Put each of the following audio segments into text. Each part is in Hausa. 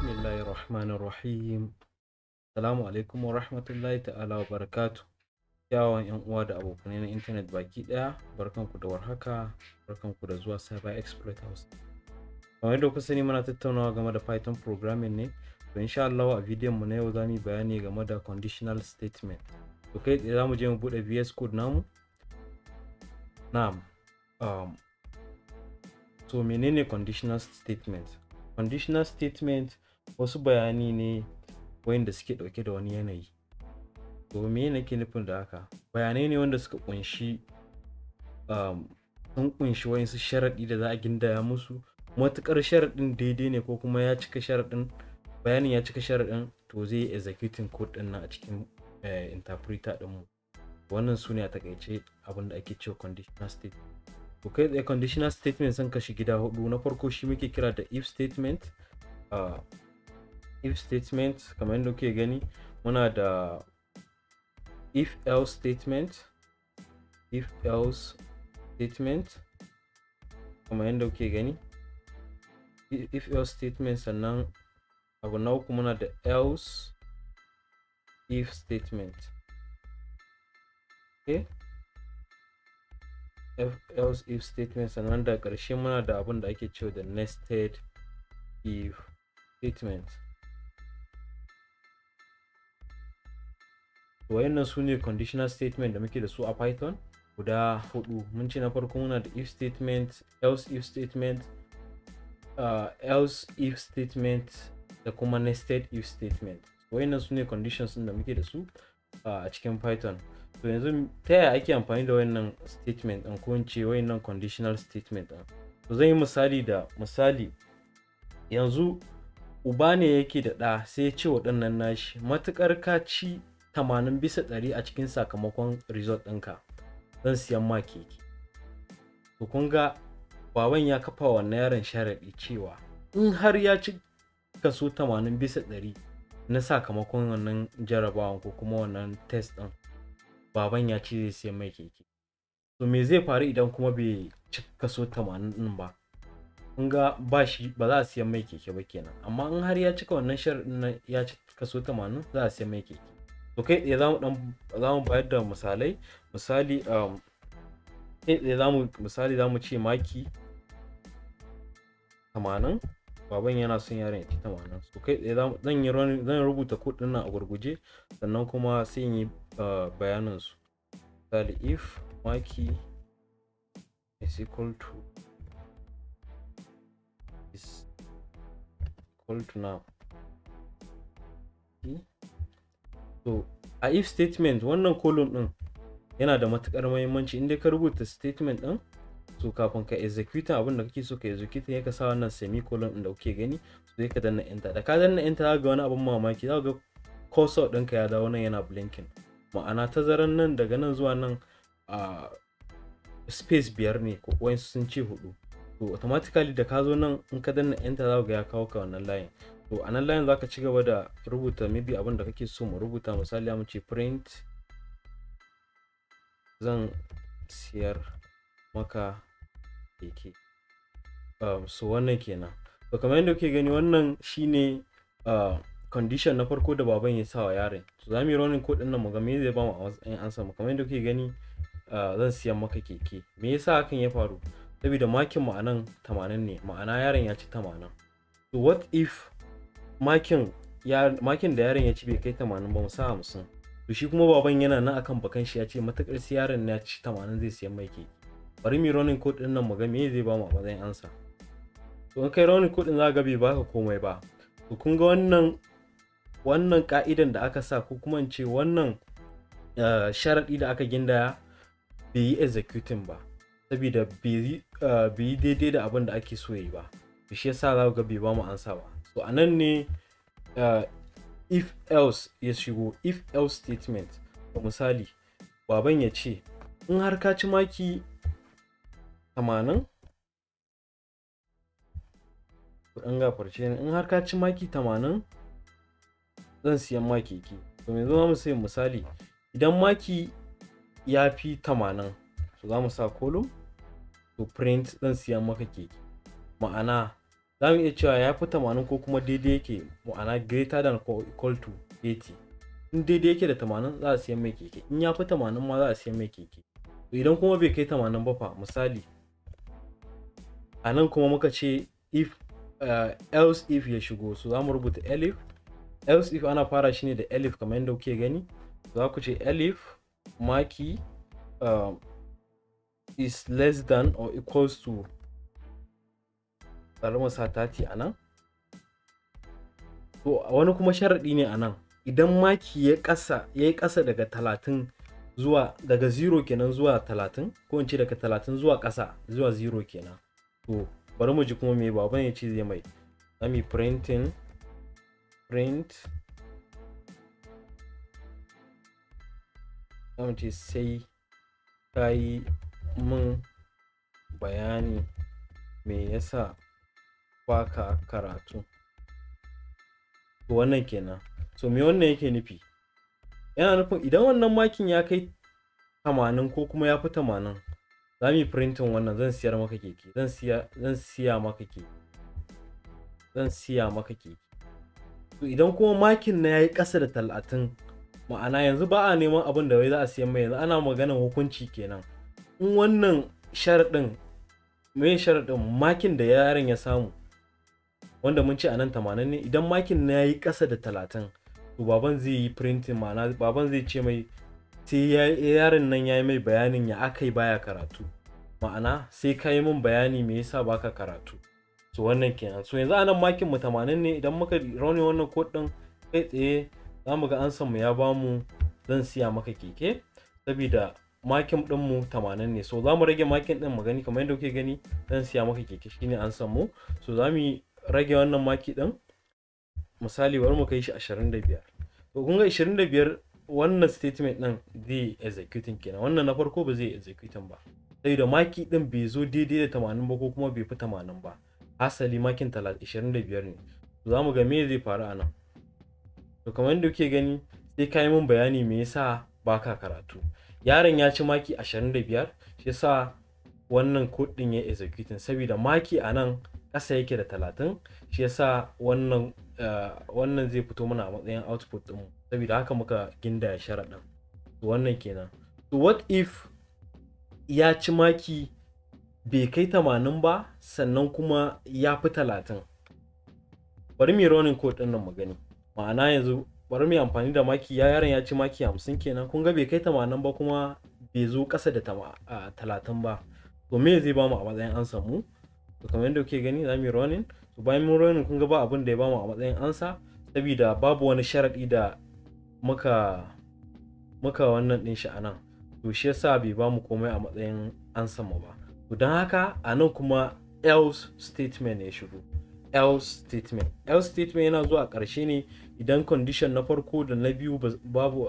Bismillahirrahmanirrahim. Assalamu alaikum wa rahmatullahi ta'ala wa barakatu. Yawan yan uwa da abokanai na intanet baki daya, barkanku da warhaka, barkanku da zuwa Cyberxploit Hausa. Kamar yadda kuka sani muna tattaunawa game da Python programming ne. To insha Allah a bidiyon mu na yau zamu yi bayani game da conditional statement. To kai tsaye zamu je mu bude VS Code namu. Na'am. So menene conditional statement? Conditional statement wasu bayani ne wanda suke dauke da wani yanayi. To me nake nufin da haka? Bayanai ne wanda suka kunshi sun kunshi wayansu sharadi da za a gindaya musu, matukar sharadin daidai ne ko kuma ya cika sharadin, bayanin ya cika sharadin, to zai executing code din nan a cikin interpreter din mu. Wannan sune a takaice abin da ake cewa conditional statement. To kai tsaye conditional statement sun kashi gida hudu. Na farko shi muke kira da if statement. If statement kamar yadda kuke gani muna da if else statement, kamar yadda kuke gani if else statement, sannan abu na uku muna da else if statement. Okay, else if statement, sannan da ƙarshe muna da abin da ake cewa da nested if statement. Wayannan su ne conditional statement da muke da su a Python guda hudu. Mun ce na farko muna da if statement, else if statement, da kuma nested if statement. Wayannan su ne conditions da muke da su a cikin Python. To yanzu ta yaya ake amfani da wayannan statement ɗin, ko in ce wayannan conditional statement ɗin? To zan yi misali yanzu uba ne yake da ɗa, sai ya ce wa ɗan nan nashi matukar ka ci 80% a cikin sakamakon result ɗinka zan siyan ma keke. To kun ga baban ya kafa wannan yaron sharadi cewa in har ya ci kaso 80% na sakamakon wannan jarabawan ko kuma wannan test ɗin, baban ya ce zai siyan mai keke. To me zai faru idan kuma bai ci kaso 80 ɗin ba? Kun ga ba za a siyan mai keke ba kenan. Amma in har ya cika wannan sharadin ya ci kaso 80 za a siyan mai keke. To kai tsaye za mu bayar da misali zamu ce maki 80, baban yana son yaron ya ci 80. So kai tsaye zan rubuta code din nan a gurguje, sannan kuma sai in yi bayanin su. Misali if maki is equal to now. So a if statement wannan column din yana da matukar muhimmanci. Inda ka rubuta statement din, so kafin ka execute abin da kake so ka execute ne ka sa wannan semicolon din da kuke gani, sai ka danna enter. Da ka danna enter za ga wani abin mamaki, za ga cursor ɗinka ya dawo nan yana blinking. Ma'ana tazaran nan daga nan zuwa nan space 5 ne, ko wayansu sun ce 4. to automatically da ka zo nan in ka danna enter za ga ya kawo ka wannan line. To a nan line zaka ci gaba da rubuta maybe abin da kake so mu rubuta. Misali mu ce print zan siyar maka keke. So wannan kenan. To kamar yadda kuke gani wannan shine condition na farko da baban ya sa wa yaron. So zamu yi running code din nan mu ga me zai ba mu a matsayin answer mu. Kamar yadda kuke gani zan siyan maka keke. Me yasa hakan ya faru? Saboda makin mu anan 80 ne, ma'ana yaron ya ci 80. So what if makin da yaron ya ci bai kai 80 ba, mu sa 50. To shi kuma baban yana nan akan bakan shi ya ce matakar sai yaron ya ci 80 zai siyan mai keke. Bari mu running code din nan mu ga me zai ba mu a matsayin answer. To in kai running code din za ga bai baka komai ba. To kun ga wannan ka'idan da aka sa, ko kuma in ce wannan sharadi da aka gindaya bai yi executing ba, saboda bai yi daidai da abin da ake so yi ba. Shi yasa za ga bai ba mu ansa ba. So anan ne if else ya shigo. If else statement, misali baban ya ce in har ka ci maki 80, an gafarce ni, in har ka ci maki 80 zan siyan ma keke. To yanzu za mu sai misali idan maki ya fi 80, so za mu sa column to print zan siyan maka keke. Ma'ana za mu iya cewa ya fi 80 ko kuma daidai yake, ma'ana greater than or equal to 80. In daidai yake da 80 za a siyan mai keke, in ya fi 80 ma za a siyan mai keke. To idan kuma bai kai 80 ba fa, misali a nan kuma muka ce if else if ya shigo, so za mu rubuta elif. Else if ana fara shi ne da elif kamar yadda kuke gani, za ku ce elif maki is less than or equals to, bari mu sa 30 a nan. To wani kuma sharaɗi ne a nan, idan maki ya yi ƙasa daga 30 zuwa daga 0 kenan zuwa 30, ko in ce daga 30 zuwa ƙasa zuwa 0 kenan. To bari mu ji kuma me baban ya ce zai mai. Zami print zamu ce sai ka yi mun bayani me yasa baka karatu. To wannan kenan. So me wannan yake nufi? Yana nufin idan wannan makin ya kai 80 ko kuma ya fi 80, za mu yi printin wannan, zan siya maka keke. To idan kuma makin na yayi ƙasa da 30, ma'ana yanzu ba a neman abin da wai za a siyan mai, yanzu ana maganar hukunci kenan. In wannan sharaɗin, me sharaɗin makin da yaron ya samu, wanda mun ce a nan 80 ne, idan makin na yayi ƙasa da 30, to baban zai yi printing, ma'ana baban zai ce mai sai yaron nan yayi mai bayanin ya akai baya karatu, ma'ana sai ka yi min bayani me yasa baka karatu. So wannan kenan. So yanzu anan makin mu 80 ne, idan muka rauni wannan code din kai tsaye za mu ga ansan mu ya bamu zan siya maka keke, saboda makin din mu 80 ne. So za mu rage makin din mu gani, kamar yadda kuke gani zan siya maka keke shine ansan mu. So za mu rage wannan maki din, misali bari mu kai shi 25. To kun ga 25 wannan statement din zai executing kenan, wannan na farko ba zai executing ba, saboda maki din bai zo daidai da 80 ba ko kuma bai fi 80 ba, asali makin 25 ne. Za mu ga me zai faru a nan. To kamar yadda kuke gani sai ka yi min bayani me yasa baka karatu. Yaron ya ci maki 25, shi yasa wannan code din ya executing, saboda maki a nan ƙasa yake da 30, shi yasa wannan zai fito mana a matsayin output din mu, saboda haka muka gindaya sharaɗin. To wannan kenan. To what if ya ci maki bai kai 80 ba sannan kuma ya fi 30? Bari mu yi running code din nan mu gani. Ma'ana yanzu bari mu yi amfani da maki, yaron ya ci maki 50 kenan, kun ga bai kai 80 ba kuma bai zo ƙasa da 30 ba. To me zai bamu a matsayin ansa mu? To kamar yadda kuke gani za mu yi running. To bayan mun running kun ga ba abin da ya bamu a matsayin ansa, saboda babu wani sharaɗi da muka wannan din shi a nan. To shi yasa bai bamu komai a matsayin ansan mu ba. To don haka a nan kuma else statement ya shigo. Else statement yana zuwa ƙarshe ne idan condition na farko da na biyu babu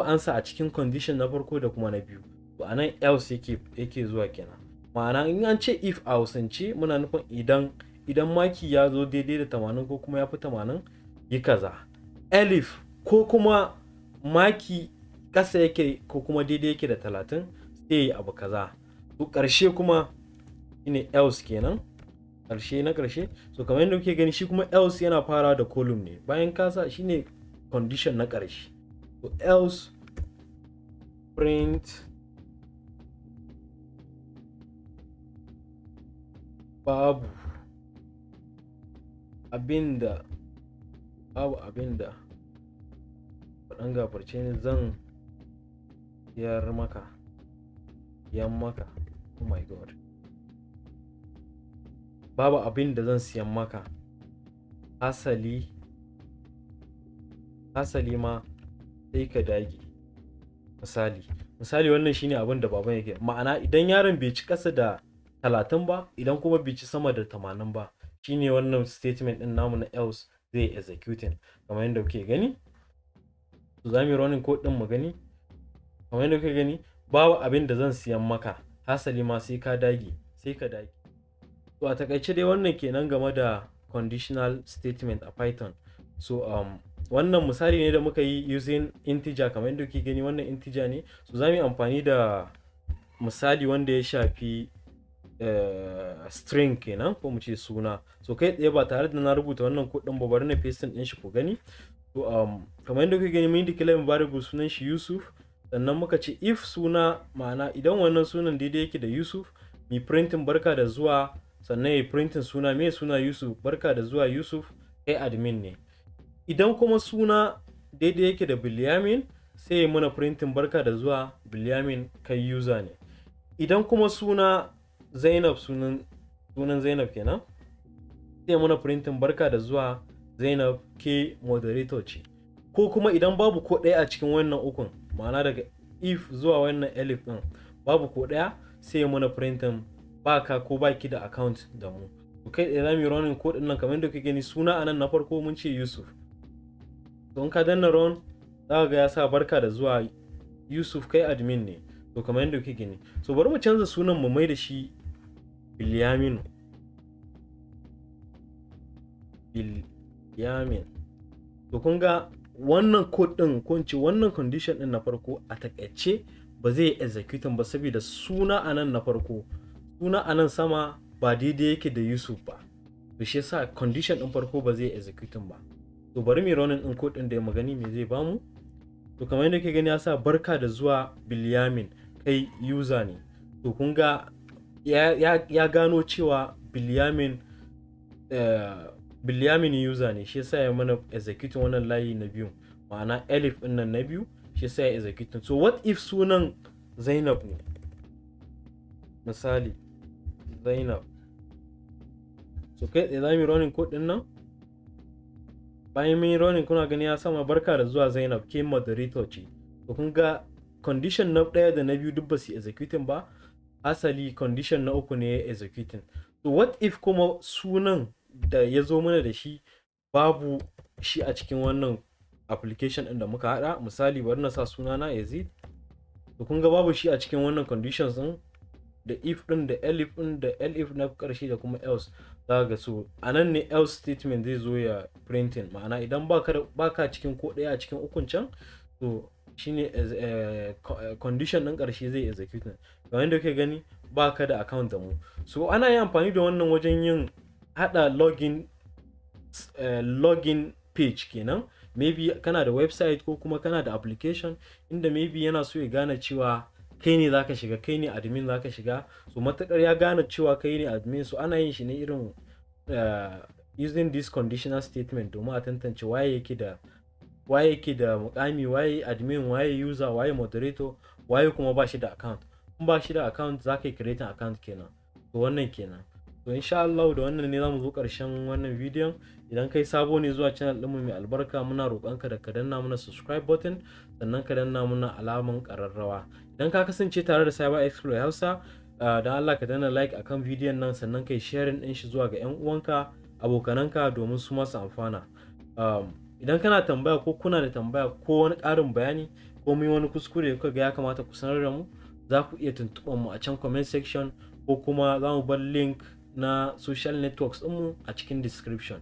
ansa a cikin condition na farko da kuma na biyu. To anan else yake zuwa kenan. Ma'ana in an ce if a Hausance muna nufin idan maki ya zo daidai da 80 ko kuma ya fi 80 yi kaza. Elif ko kuma maki ƙasa yake ko kuma daidai yake da 30 sai yi abu kaza. To ƙarshe kuma shine else kenan, ƙarshe na ƙarshe. So kamar yadda kuke gani shi kuma else yana fara da column ne, bayan kasa shine condition na ƙarshe. So else print babu abinda faɗan gafarce ni zan yar maka yan maka. Oh my god, babu abin da zan siyan maka, asali ma sai ka dage. Misali wannan shine abin da baban yake, ma'ana idan yaron bai ci ƙasa da 30 ba, idan kuma bai ci sama da 80 ba, shine wannan statement din namu na else zai executing kamar yadda kuke gani. To za mu yi running code din mu gani. Kamar yadda kuke gani babu abin da zan siyan maka, hasali ma sai ka dage. To a takaice dai wannan kenan game da conditional statement a Python. So wannan misali ne da muka yi using integer, kamar yadda kuke gani wannan integer ne. So za mu yi amfani da misali wanda ya shafi string kenan ko mu ce suna. So kai tsaye ba tare da na rubuta wannan code din ba, bari na paste din shi ku gani. To kamar yadda kuke gani mun declare variable sunan shi Yusuf, sannan muka ce if suna, ma'ana idan wannan sunan daidai yake da Yusuf, mi printing barka da zuwa, sannan ya printing suna, me suna Yusuf, barka da zuwa Yusuf, kai admin ne. Idan kuma suna daidai yake da Bilyamin, sai ya mana printing barka da zuwa Bilyamin, kai user ne. Idan kuma suna Zainab, sunan Zainab kenan, sai muna printing barka da zuwa Zainab, ke moderator ce. Ko kuma idan babu ko ɗaya a cikin wannan ukun, ma'ana daga if zuwa wannan elif din babu ko ɗaya, sai muna printing baka ko baki da account da mu. Kai da zamu running code din nan kamar yadda kuke gani, suna anan na farko mun ce Yusuf. To in ka danna run, za ga ya sa barka da zuwa Yusuf, kai admin ne. To kamar yadda kuke gani, so bari mu canza sunan mu mai da shi Bilyamin. To kun ga wannan code din, ko in ce wannan condition din na farko a takaice ba zai execute ba, saboda suna anan na farko, suna anan sama ba daidai yake da Yusuf ba. To shi yasa condition din farko ba zai execute ba. To bari mu running din code din da mu gani me zai bamu. To kamar yadda kuke gani ya sa barka da zuwa Bilyamin, kai user ne. To kun ga ya gano cewa Bilyamin user ne, shi yasa ya mana execute wannan layi na biyu, ma'ana elif din nan na biyu, shi yasa ya execute. So what if sunan Zainab ne, misali Zainab. So kai da zamu running code din nan, bayan mun running kuna gani ya sama barka da zuwa Zainab, ke moderator ce. To kun ga condition na ɗaya da na biyu duk ba su executing ba, asali condition na uku ne ya executing. So what if kuma sunan da ya zo mana da shi babu shi a cikin wannan application ɗin da muka haɗa, misali bari na sa suna na Yazid. To kun ga babu shi a cikin wannan conditions ɗin, da if ɗin da elif ɗin da elif na ƙarshe da kuma else. Za ga so anan ne else statement zai zo ya printing, ma'ana idan baka cikin ko ɗaya a cikin ukun can, to shine condition ɗin ƙarshe zai execute. Kamar yadda kuke gani baka da account da mu. So ana yin amfani da wannan wajen yin hada login page kenan. Maybe kana da website ko kuma kana da application inda maybe yana so ya gane cewa kai ne zaka shiga, kai ne admin zaka shiga. So matakar ya gane cewa kai ne admin, so ana yin shi ne irin using this conditional statement domin a tantance waye yake da mukami, waye admin, waye user, waye moderator, waye kuma ba shi da account. In ba shi da account zaka yi creating account kenan. To wannan kenan. To insha Allah da wannan ne zamu zo karshen wannan bidiyon. Idan kai sabo ne zuwa channel ɗinmu mai albarka, muna roƙonka da ka danna mana subscribe button, sannan ka danna mana alaman ƙararrawa. Idan ka kasance tare da Cyberxploit Hausa, dan Allah ka danna like akan bidiyon nan, sannan kai sharing din shi zuwa ga ƴan uwanka, abokananka, domin su masu amfana. Idan kana tambaya ko kuna da tambaya ko wani ƙarin bayani ko mai wani kuskure kuka ga ya kamata ku sanar da mu, za ku iya tuntuɓar mu a can comment section, ko kuma za mu bar link na social networks ɗinmu a cikin description.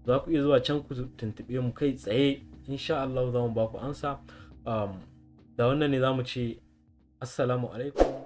Za ku iya zuwa can ku tuntuɓe mu kai tsaye, insha Allah za mu ba ku ansa. Da wannan ne za mu ce Assalamu alaikum.